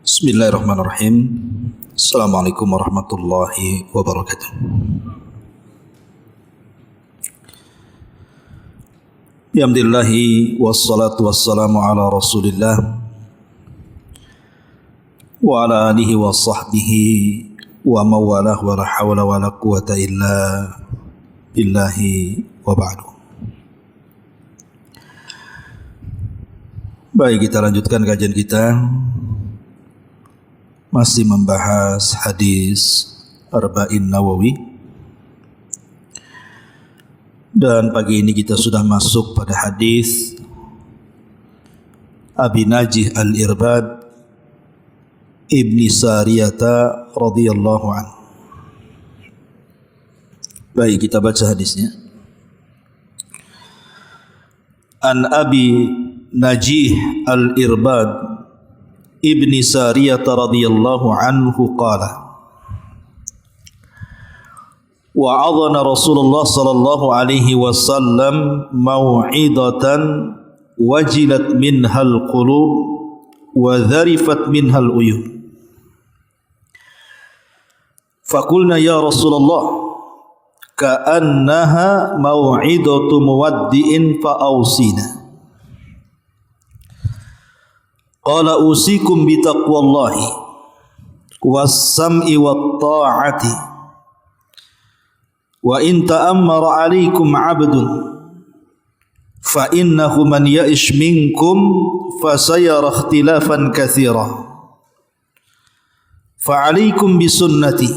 Bismillahirrahmanirrahim. Assalamualaikum warahmatullahi wabarakatuh. Alhamdulillahi wassalatu wassalamu ala rasulillah wa ala alihi wa sahbihi wa mawalah wa la hawla wa la quwata illa billahi wa ba'du. Baik, kita lanjutkan kajian kita. Masih membahas hadis Arba'in Nawawi. Dan pagi ini kita sudah masuk pada hadis Abi Najih Al-Irbad Ibni Sariyata radhiyallahu anhu. Baik, kita baca hadisnya. An Abi Najih Al-Irbad Ibni Sariyata radhiyallahu anhu qala wa'adhana Rasulullah sallallahu alaihi wasallam mau'idatan wajilat minhal qulub wa dharifat minhal uyun. Faqulna ya Rasulullah ka'annaha mau'idatu muwaddi'in fa'awsina. Qala usikum bitaqwallahi was-sam'i wat-ta'ati wa in ta'ammara 'alaikum 'abdun fa innahu man ya'ish minkum fasayara ikhtilafan katsira fa 'alaikum bisunnati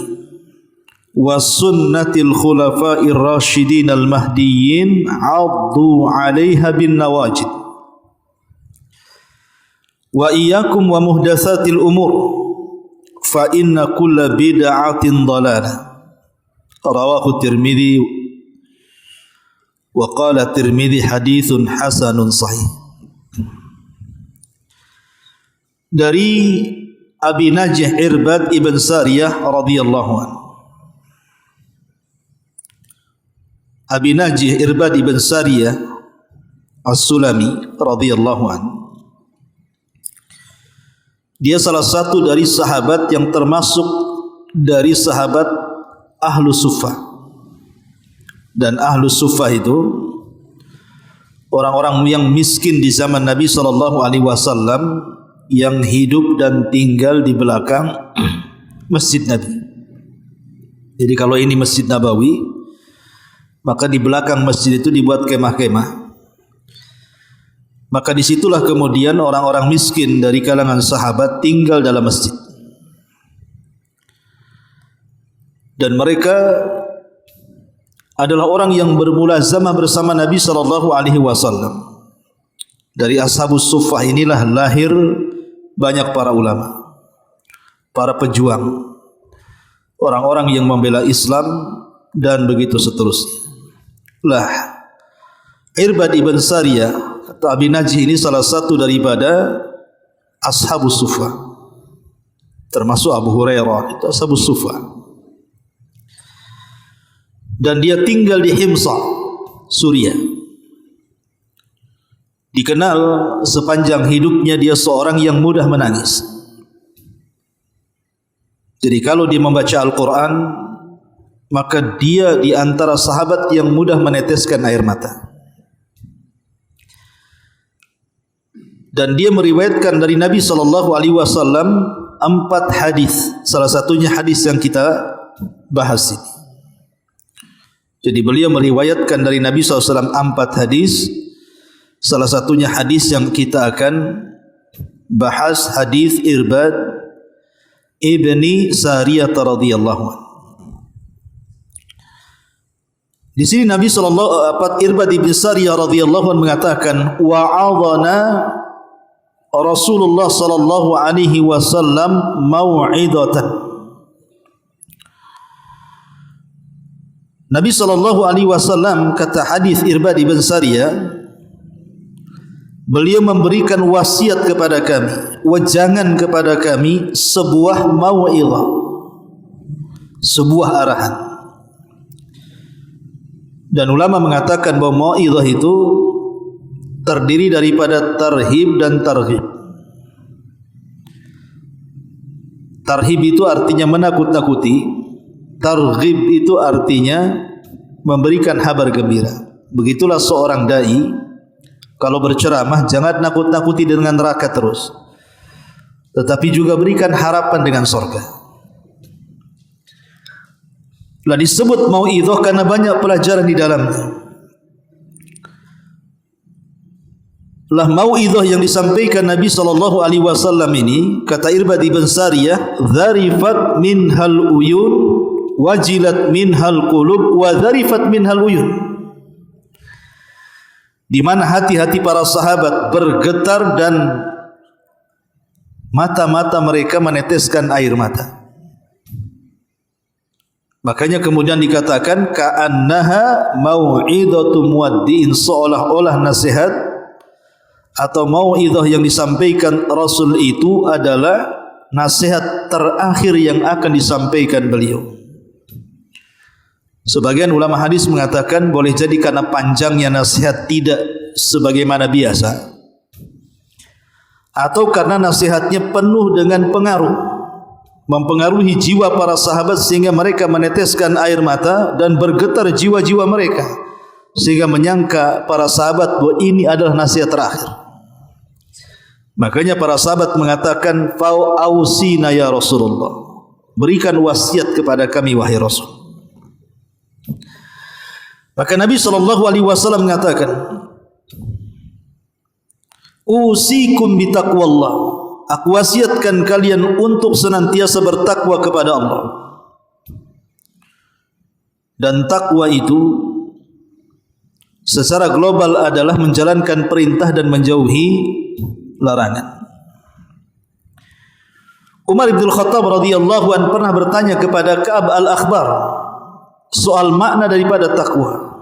was sunnatil khulafa'ir rasyidin al-mahdiyyin 'addu 'alaiha bin nawajid wa iyyakum wa muhdatsatil umur fa inna kulla bid'atin dhalalah. Rawahu Tirmidzi wa qala Tirmidzi haditsun hasanun sahih. Dari Abi Najih Irbad ibn Sariyah radhiyallahu anhu. Abi Najih Irbad ibn Sariyah As-Sulami radhiyallahu anhu, dia salah satu dari sahabat yang termasuk dari sahabat Ahlu Suffah. Dan Ahlu Suffah itu orang-orang yang miskin di zaman Nabi SAW yang hidup dan tinggal di belakang Masjid Nabi. Jadi kalau ini Masjid Nabawi, maka di belakang masjid itu dibuat kemah-kemah. Maka disitulah kemudian orang-orang miskin dari kalangan sahabat tinggal dalam masjid. Dan mereka adalah orang yang bermulazamah bersama Nabi SAW. Dari Ashabus Suffah inilah lahir banyak para ulama, para pejuang, orang-orang yang membela Islam dan begitu seterusnya. Lah, Irbad ibn Sariyah atau Abi Najih ini salah satu daripada Ashabus Suffah, termasuk Abu Hurairah itu Ashabus Suffah. Dan dia tinggal di Himsa, Suriah. Dikenal sepanjang hidupnya dia seorang yang mudah menangis. Jadi kalau dia membaca Al-Quran, maka dia di antara sahabat yang mudah meneteskan air mata. Dan dia meriwayatkan dari Nabi SAW 4 hadis. Salah satunya hadis yang kita bahas ini. Jadi beliau meriwayatkan dari Nabi SAW 4 hadis. Salah satunya hadis yang kita akan bahas, hadis Irbad ibni Sariyah radhiyallahu anhu. Di sini Nabi Irbad ibni Sariyah radhiyallahu anhu mengatakan wa'adhana Rasulullah sallallahu alaihi wasallam mau'idatan. Nabi sallallahu alaihi wasallam, kata hadis Irbad ibn Sariyah, beliau memberikan wasiat kepada kami, wejangan kepada kami, sebuah mau'idhah, sebuah arahan. Dan ulama mengatakan bahwa mau'idhah itu terdiri daripada tarhib dan targhib. Tarhib itu artinya menakut-nakuti, targhib itu artinya memberikan kabar gembira. Begitulah seorang dai kalau berceramah jangan nakut-nakuti dengan neraka terus, tetapi juga berikan harapan dengan surga. Lah disebut mau'izah karena banyak pelajaran di dalamnya. Lah mau'izah yang disampaikan Nabi SAW ini, kata Irbad ibn Sariyah, "Dzarifat minhal uyun, wajilat minhal qulub, wa dzarifat minhal uyun." Di mana hati-hati para sahabat bergetar dan mata-mata mereka meneteskan air mata. Makanya kemudian dikatakan ka'annaha mau'izatu muwaddi'in, seolah-olah nasihat atau mau'izah yang disampaikan Rasul itu adalah nasihat terakhir yang akan disampaikan beliau. Sebagian ulama hadis mengatakan boleh jadi karena panjangnya nasihat tidak sebagaimana biasa, atau karena nasihatnya penuh dengan pengaruh, mempengaruhi jiwa para sahabat sehingga mereka meneteskan air mata dan bergetar jiwa-jiwa mereka sehingga menyangka para sahabat bahwa ini adalah nasihat terakhir. Makanya para sahabat mengatakan, "Fa'ausina ya Rasulullah." Berikan wasiat kepada kami wahai Rasul. Maka Nabi SAW mengatakan, "Usikum bitaqwallah." Aku wasiatkan kalian untuk senantiasa bertakwa kepada Allah. Dan takwa itu secara global adalah menjalankan perintah dan menjauhi larangan. Umar bin Khattab radhiyallahu an pernah bertanya kepada Ka'ab al-Akhbar soal makna daripada takwa.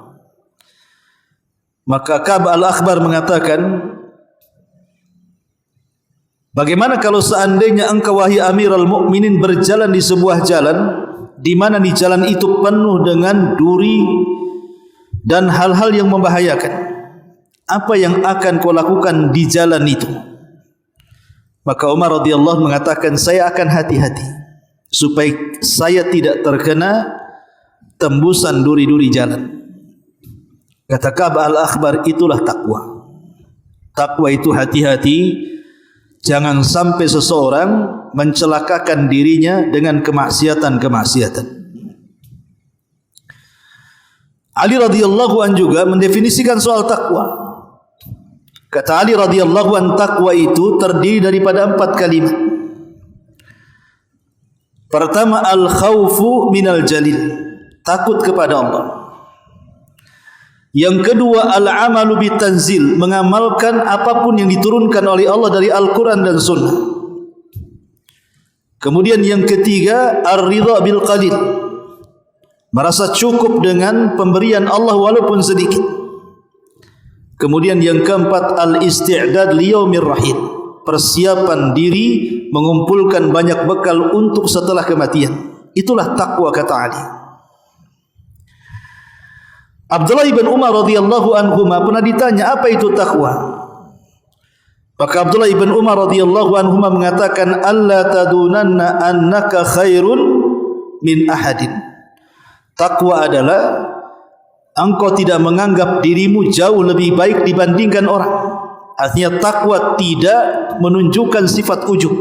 Maka Ka'ab al-Akhbar mengatakan, bagaimana kalau seandainya engkau wahai Amirul Mukminin berjalan di sebuah jalan di mana di jalan itu penuh dengan duri dan hal-hal yang membahayakan? Apa yang akan kau lakukan di jalan itu? Maka Umar radhiyallahu mengatakan, saya akan hati-hati supaya saya tidak terkena tembusan duri-duri jalan. Kata Ka'ab al-Akhbar, itulah takwa. Takwa itu hati-hati, jangan sampai seseorang mencelakakan dirinya dengan kemaksiatan-kemaksiatan. Ali radhiyallahu an juga mendefinisikan soal takwa. Kata Ali radhiyallahu an, takwa itu terdiri daripada 4 kalimat. Pertama, al-khawfu minal jalil, takut kepada Allah. Yang kedua, al-amalu bitanzil, mengamalkan apapun yang diturunkan oleh Allah dari Al-Quran dan Sunnah. Kemudian yang ketiga, ar-ridha bil qalil, merasa cukup dengan pemberian Allah walaupun sedikit. Kemudian yang keempat, al-isti'dad liyaumir rahil, persiapan diri mengumpulkan banyak bekal untuk setelah kematian. Itulah takwa, kata Ali. Abdullah bin Umar radhiyallahu anhuma pernah ditanya apa itu takwa. Maka Abdullah bin Umar radhiyallahu anhuma mengatakan, alla tadunanna annaka khairun min ahadin. Takwa adalah engkau tidak menganggap dirimu jauh lebih baik dibandingkan orang. Artinya takwa tidak menunjukkan sifat ujub,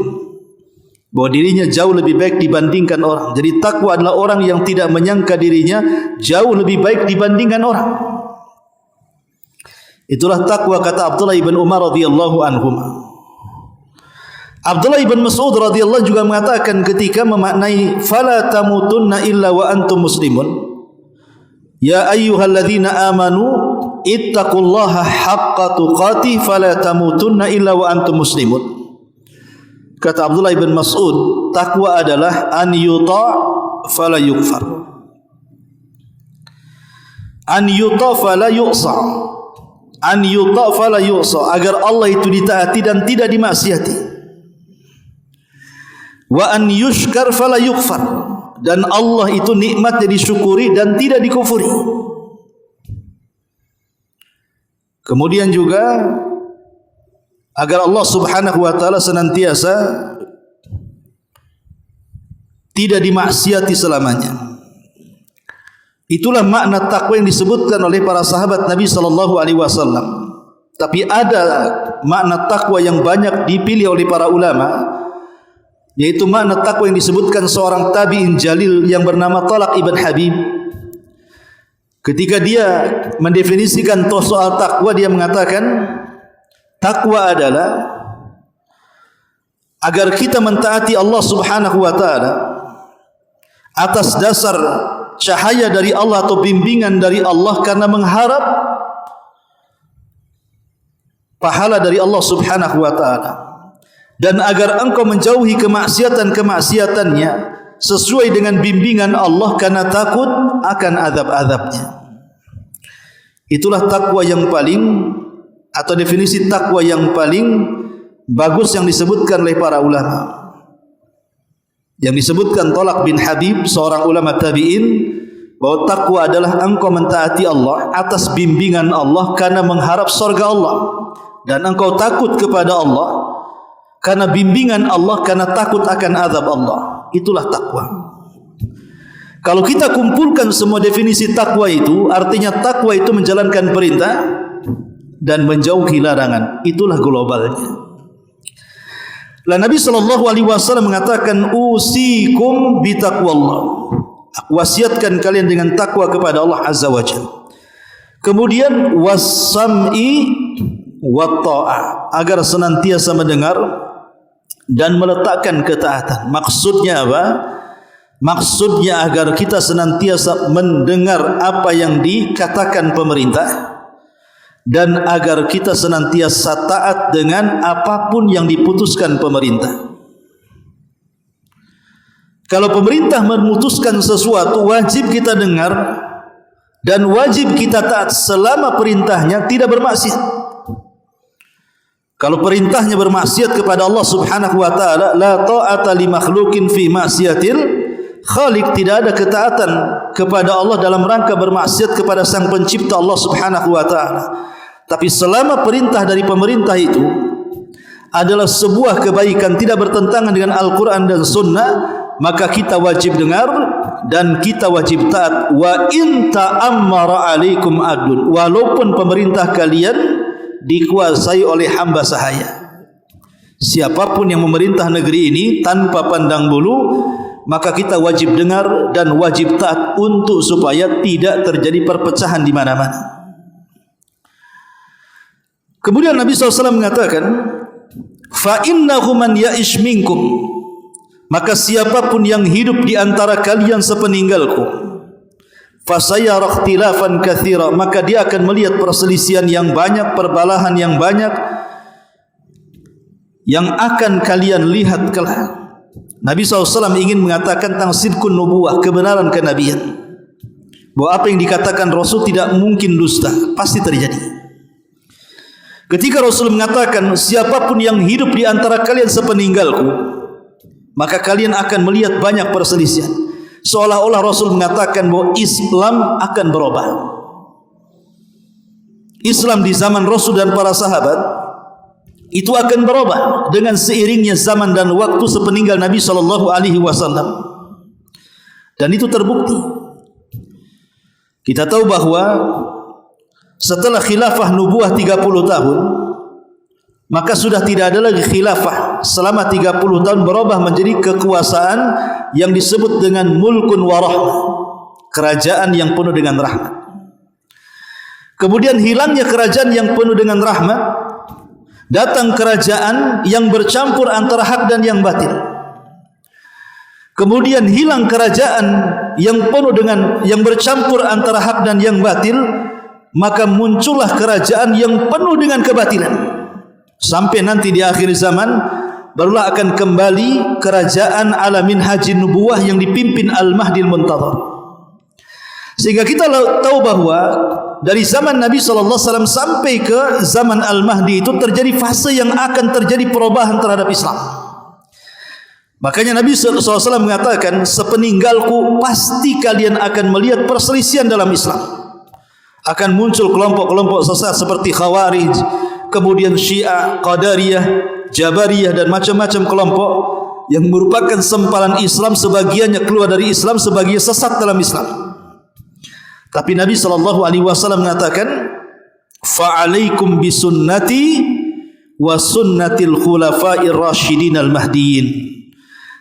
bahwa dirinya jauh lebih baik dibandingkan orang. Jadi takwa adalah orang yang tidak menyangka dirinya jauh lebih baik dibandingkan orang. Itulah takwa, kata Abdullah bin Umar radhiyallahu anhum. Abdullah bin Mas'ud radhiyallahu juga mengatakan ketika memaknai fala tamutunna illa wa antum muslimun, ya ayyuhalladzina amanu ittaqullaha haqqa tuqatih fala tamutunna illa wa antum muslimun. Kata Abdullah bin Mas'ud, takwa adalah an yuta' fala yukfar, an yuta' fala yu'sa, an yuta' fala yu'sa, agar Allah itu ditaati dan tidak dimaksiati. Wa an yushkar fala yukfar, dan Allah itu nikmatnya disyukuri dan tidak dikufuri. Kemudian juga agar Allah subhanahu wa ta'ala senantiasa tidak dimaksiati selamanya. Itulah makna takwa yang disebutkan oleh para sahabat Nabi sallallahu alaihi wasallam. Tapi ada makna takwa yang banyak dipilih oleh para ulama, yaitu makna takwa yang disebutkan seorang tabi'in jalil yang bernama Talaq ibn Habib. Ketika dia mendefinisikan soal takwa, dia mengatakan takwa adalah agar kita mentaati Allah Subhanahu wa taala atas dasar cahaya dari Allah atau bimbingan dari Allah karena mengharap pahala dari Allah Subhanahu wa taala, dan agar engkau menjauhi kemaksiatan-kemaksiatannya sesuai dengan bimbingan Allah karena takut akan azab-azabnya. Itulah takwa yang paling, atau definisi takwa yang paling bagus yang disebutkan oleh para ulama. Yang disebutkan Talaq bin Habib, seorang ulama tabi'in, bahwa takwa adalah engkau mentaati Allah atas bimbingan Allah karena mengharap surga Allah, dan engkau takut kepada Allah karena bimbingan Allah, karena takut akan azab Allah. Itulah takwa. Kalau kita kumpulkan semua definisi takwa itu, artinya takwa itu menjalankan perintah dan menjauhi larangan. Itulah globalnya. Lah Nabi sallallahu alaihi wasallam mengatakan, usikum bitaqwallah. Wasiatkan kalian dengan takwa kepada Allah Azza wa Jalla. Kemudian was-sam'i wat-ta'ah, agar senantiasa mendengar dan meletakkan ketaatan. Maksudnya apa? Maksudnya agar kita senantiasa mendengar apa yang dikatakan pemerintah, dan agar kita senantiasa taat dengan apapun yang diputuskan pemerintah. Kalau pemerintah memutuskan sesuatu, wajib kita dengar dan wajib kita taat selama perintahnya tidak bermaksiat. Kalau perintahnya bermaksiat kepada Allah Subhanahu wa taala, la ta'ata li makhluqin fi ma'siyatil khaliq, tidak ada ketaatan kepada Allah dalam rangka bermaksiat kepada Sang Pencipta Allah Subhanahu wa taala. Tapi selama perintah dari pemerintah itu adalah sebuah kebaikan, tidak bertentangan dengan Al-Quran dan Sunnah, maka kita wajib dengar dan kita wajib taat. Wa in ta'ammara alaikum adun, walaupun pemerintah kalian dikuasai oleh hamba sahaya. Siapapun yang memerintah negeri ini tanpa pandang bulu, maka kita wajib dengar dan wajib taat untuk supaya tidak terjadi perpecahan di mana-mana. Kemudian Nabi SAW mengatakan, fa innahu man ya'ish minkum, maka siapapun yang hidup di antara kalian sepeninggalku, fasayara ikhtilafan katsira, maka dia akan melihat perselisihan yang banyak, perbalahan yang banyak yang akan kalian lihat kelak. Nabi SAW ingin mengatakan tentang sidqun nubuwah, kebenaran kenabian, bahwa apa yang dikatakan Rasul tidak mungkin dusta, pasti terjadi. Ketika Rasul mengatakan siapapun yang hidup di antara kalian sepeninggalku, maka kalian akan melihat banyak perselisihan. Seolah-olah Rasul mengatakan bahwa Islam akan berubah. Islam di zaman Rasul dan para sahabat itu akan berubah dengan seiringnya zaman dan waktu sepeninggal Nabi sallallahu alaihi wasallam. Dan itu terbukti. Kita tahu bahwa setelah khilafah nubuah 30 tahun, maka sudah tidak ada lagi khilafah. Selama 30 tahun berubah menjadi kekuasaan yang disebut dengan mulkun wa rahmah, kerajaan yang penuh dengan rahmat. Kemudian hilangnya kerajaan yang penuh dengan rahmat, datang kerajaan yang bercampur antara hak dan yang batil. Kemudian hilang kerajaan yang penuh dengan, yang bercampur antara hak dan yang batil, maka muncullah kerajaan yang penuh dengan kebatilan. Sampai nanti di akhir zaman barulah akan kembali kerajaan ala minhajin nubuwah yang dipimpin Al-Mahdi Al-Muntadhar. Sehingga kita tahu bahwa dari zaman Nabi SAW sampai ke zaman Al-Mahdi itu terjadi fase yang akan terjadi perubahan terhadap Islam. Makanya Nabi SAW mengatakan, sepeninggalku pasti kalian akan melihat perselisihan dalam Islam. Akan muncul kelompok-kelompok sesat seperti Khawarij, kemudian Syiah, Qadariyah, Jabariyah dan macam-macam kelompok yang merupakan sempalan Islam, sebagiannya keluar dari Islam, sebagian sesat dalam Islam. Tapi Nabi SAW mengatakan, fa'alaikum bisunnati wa sunnatil khulafa'ir rasyidin al-mahdiyyin.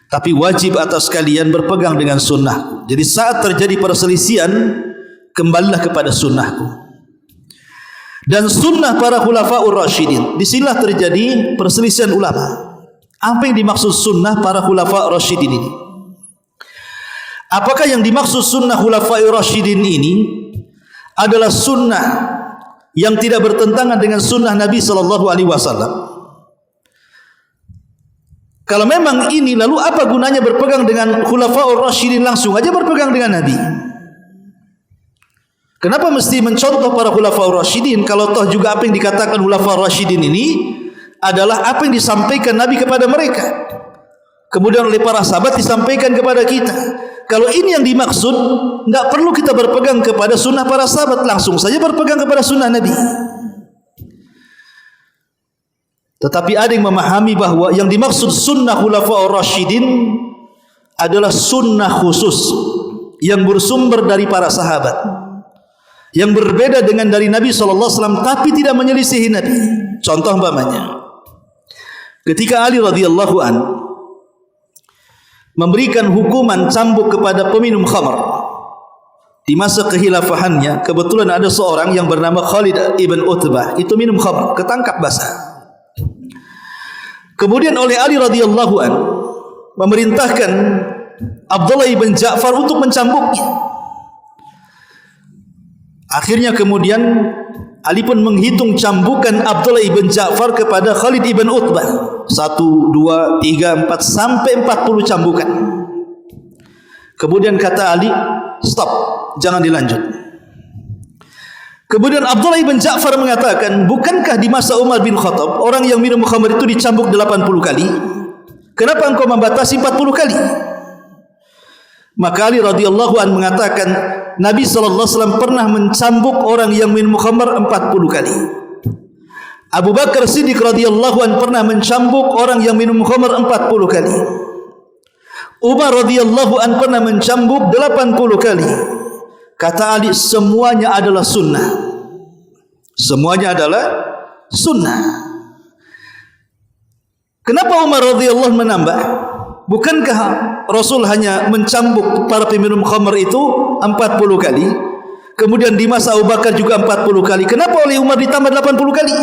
Tapi wajib atas kalian berpegang dengan sunnah. Jadi saat terjadi perselisihan, kembalilah kepada sunnahku dan sunnah para khulafa'ur rasyidin. Disinilah terjadi perselisihan ulama. Apa yang dimaksud sunnah para khulafa'ur rasyidin ini? Apakah yang dimaksud sunnah khulafa'ur rasyidin ini adalah sunnah yang tidak bertentangan dengan sunnah Nabi SAW? Kalau memang ini, lalu apa gunanya berpegang dengan khulafa'ur rasyidin? Langsung aja berpegang dengan Nabi. Kenapa mesti mencontoh para khulafa'ur rasyidin kalau toh juga apa yang dikatakan khulafa'ur rasyidin ini adalah apa yang disampaikan Nabi kepada mereka, kemudian oleh para sahabat disampaikan kepada kita. Kalau ini yang dimaksud, tidak perlu kita berpegang kepada sunnah para sahabat, langsung saja berpegang kepada sunnah Nabi. Tetapi ada yang memahami bahwa yang dimaksud sunnah khulafa'ur rasyidin adalah sunnah khusus yang bersumber dari para sahabat, yang berbeda dengan dari Nabi SAW, tapi tidak menyelisihi Nabi. Contoh umpamanya, ketika Ali radhiyallahu an memberikan hukuman cambuk kepada peminum khamr di masa kekhilafahannya, kebetulan ada seorang yang bernama Khalid ibn Utbah, itu minum khamr, ketangkap basah. Kemudian oleh Ali radhiyallahu an memerintahkan Abdullah ibn Ja'far untuk mencambuknya. Akhirnya kemudian Ali pun menghitung cambukan Abdullah ibn Ja'far kepada Khalid ibn Utbah. 1, 2, 3, 4 sampai 40 cambukan. Kemudian kata Ali, stop, jangan dilanjut. Kemudian Abdullah ibn Ja'far mengatakan, bukankah di masa Umar bin Khattab orang yang minum khamr itu dicambuk 80 kali? Kenapa engkau membatasi 40 kali? Maka Ali radhiyallahu an mengatakan, Nabi SAW pernah mencambuk orang yang minum khamr 40 kali. Abu Bakar Siddiq radhiyallahu an pernah mencambuk orang yang minum khamr 40 kali. Umar radhiyallahu an pernah mencambuk 80 kali. Kata Ali, semuanya adalah sunnah. Semuanya adalah sunnah. Kenapa Umar radhiyallahu an menambah? Bukankah Rasul hanya mencambuk para peminum khamr itu 40 kali? Kemudian di masa Abu Bakar juga 40 kali. Kenapa oleh Umar ditambah 80 kali?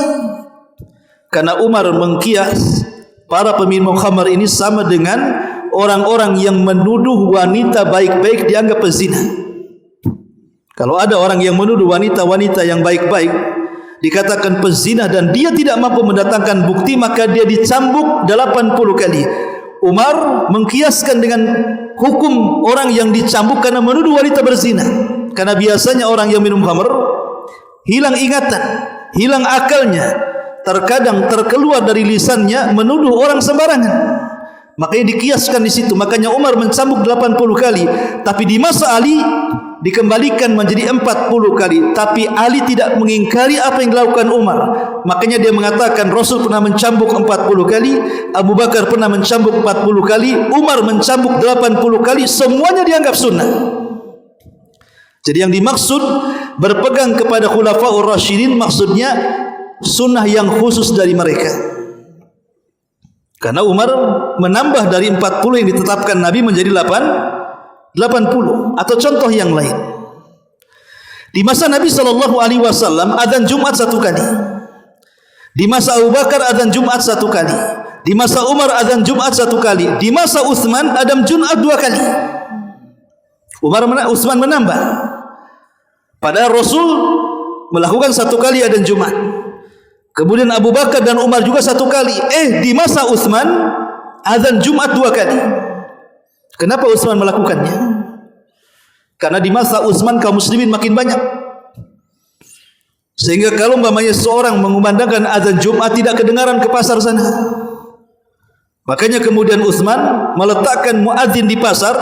Karena Umar mengkias para peminum khamr ini sama dengan orang-orang yang menuduh wanita baik-baik dianggap pezina. Kalau ada orang yang menuduh wanita-wanita yang baik-baik dikatakan pezina dan dia tidak mampu mendatangkan bukti, maka dia dicambuk 80 kali. Umar mengkiaskan dengan hukum orang yang dicambuk karena menuduh wanita berzina. Karena biasanya orang yang minum khamr hilang ingatan, hilang akalnya, terkadang terkeluar dari lisannya menuduh orang sembarangan. Makanya dikiaskan di situ. Makanya Umar mencambuk 80 kali, tapi di masa Ali dikembalikan menjadi 40 kali. Tapi Ali tidak mengingkari apa yang dilakukan Umar. Makanya dia mengatakan Rasul pernah mencambuk 40 kali, Abu Bakar pernah mencambuk 40 kali, Umar mencambuk 80 kali, semuanya dianggap sunnah. Jadi yang dimaksud berpegang kepada khulafa'ur rasyidin maksudnya sunnah yang khusus dari mereka. Karena Umar menambah dari 40 yang ditetapkan Nabi menjadi 80. Atau contoh yang lain, di masa Nabi SAW adzan Jumat 1 kali, di masa Abu Bakar adzan Jumat 1 kali, di masa Umar adzan Jumat 1 kali, di masa Utsman adzan Jumat 2 kali. Utsman menambah, padahal Rasul melakukan 1 kali adzan Jumat. Kemudian Abu Bakar dan Umar juga 1 kali. Di masa Utsman adzan Jumat 2 kali. Kenapa Utsman melakukannya? Karena di masa Utsman kaum muslimin makin banyak, sehingga kalau umpamanya seorang mengumandangkan azan Jumat tidak kedengaran ke pasar sana. Makanya kemudian Utsman meletakkan muadzin di pasar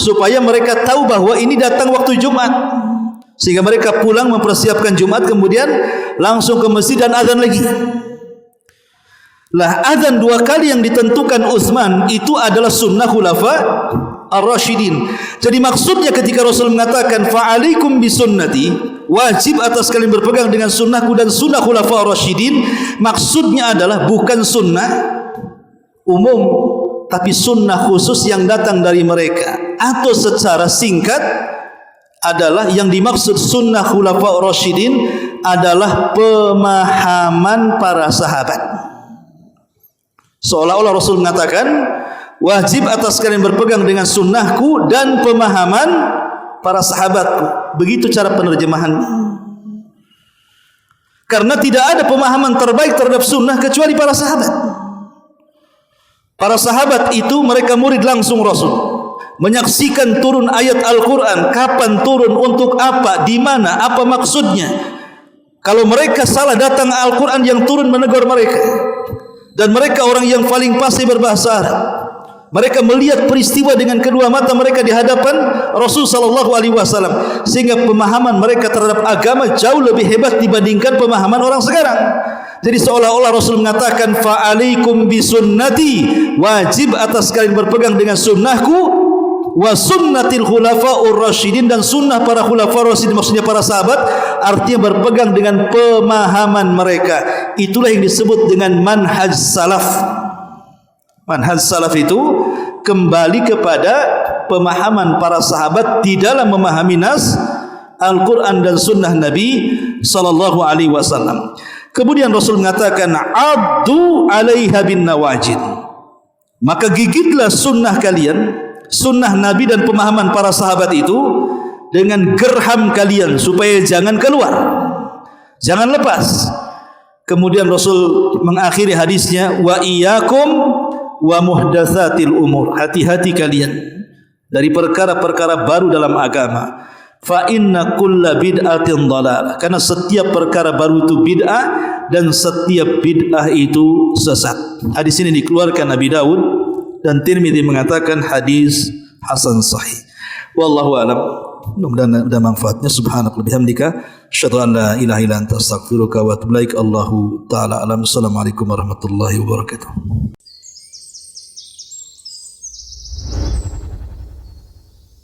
supaya mereka tahu bahwa ini datang waktu Jumat, sehingga mereka pulang mempersiapkan Jumat, kemudian langsung ke masjid dan azan lagi. Lah azan 2 kali yang ditentukan Utsman itu adalah sunnah khulafa ar-rasyidin. Jadi maksudnya ketika Rasul mengatakan fa'alaikum bisunnati, wajib atas kalian berpegang dengan sunnahku dan sunnah khulafa ar-rasyidin, maksudnya adalah bukan sunnah umum, tapi sunnah khusus yang datang dari mereka. Atau secara singkat adalah yang dimaksud sunnah khulafa ar-rasyidin adalah pemahaman para sahabat. Seolah-olah Rasul mengatakan wajib atas kalian berpegang dengan sunnahku dan pemahaman para sahabatku. Begitu cara penerjemahannya. Karena tidak ada pemahaman terbaik terhadap sunnah kecuali para sahabat. Para sahabat itu mereka murid langsung Rasul, menyaksikan turun ayat Al-Quran, kapan turun, untuk apa, di mana, apa maksudnya. Kalau mereka salah, datang Al-Quran yang turun menegur mereka. Dan mereka orang yang paling pasti berbahasa Arab. Mereka melihat peristiwa dengan kedua mata mereka di hadapan Rasul sallallahu alaihi wasallam, sehingga pemahaman mereka terhadap agama jauh lebih hebat dibandingkan pemahaman orang sekarang. Jadi seolah-olah Rasul mengatakan fa'alaikum bisunnati, wajib atas kalian berpegang dengan sunnahku, wa sunnatil khulafa'ur rasyidin, dan sunnah para khulafa'ur rasyidin, maksudnya para sahabat, artinya berpegang dengan pemahaman mereka. Itulah yang disebut dengan manhaj salaf. Manhaj salaf itu kembali kepada pemahaman para sahabat di dalam memahami nas Al-Quran dan sunnah Nabi sallallahu alaihi wasallam. Kemudian Rasul mengatakan addu 'alaiha bin nawajid, maka gigitlah sunnah kalian, sunnah Nabi dan pemahaman para sahabat itu dengan gerham kalian, supaya jangan keluar, jangan lepas. Kemudian Rasul mengakhiri hadisnya, wa iyyakum wa muhdatsatil umur, hati-hati kalian dari perkara-perkara baru dalam agama. Fa inna kulla bid'atin dhalalah, karena setiap perkara baru itu bid'ah dan setiap bid'ah itu sesat. Hadis ini dikeluarkan Abi Daud dan Tirmidzi mengatakan hadis hasan sahih. Wallahu a'lam. Mudah-mudahan ada manfaatnya. Subhanakallahumma bihamdika asyhadu an la ilaha illa anta astaghfiruka wa atubu ilaik. Allahu taala alam. Assalamualaikum warahmatullahi wabarakatuh.